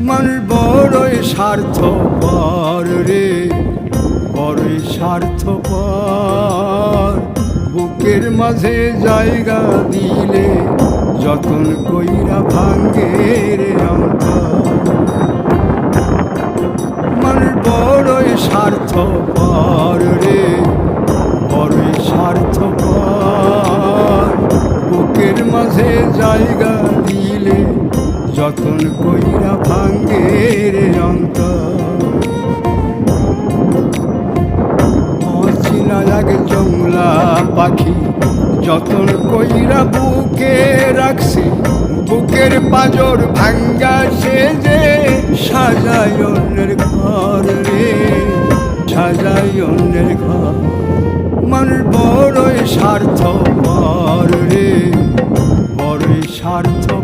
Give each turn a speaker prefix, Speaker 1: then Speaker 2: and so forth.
Speaker 1: মানুষ বড়ই স্বার্থপর রে, বড়ই স্বার্থপর। বুকের মাঝে জায়গা দিলে যতন কইরা ভাঙ্গে রে অন্তর। মানুষ বড়ই স্বার্থপর রে, বড়ই স্বার্থপর। বুকের মাঝে জায়গা দিলে যতন কইরা ভাঙ্গে রে অন্তর। অচিনা লাগে জংলা পাখি যতন কইরা বুকে রাখছি, বুকের পাজর ভাঙ্গা সে যে সাজায় অন্যের ঘর রে, সাজায় অন্যের ঘর। মানুষ বড়ই স্বার্থপর রে, বড়ই স্বার্থপর।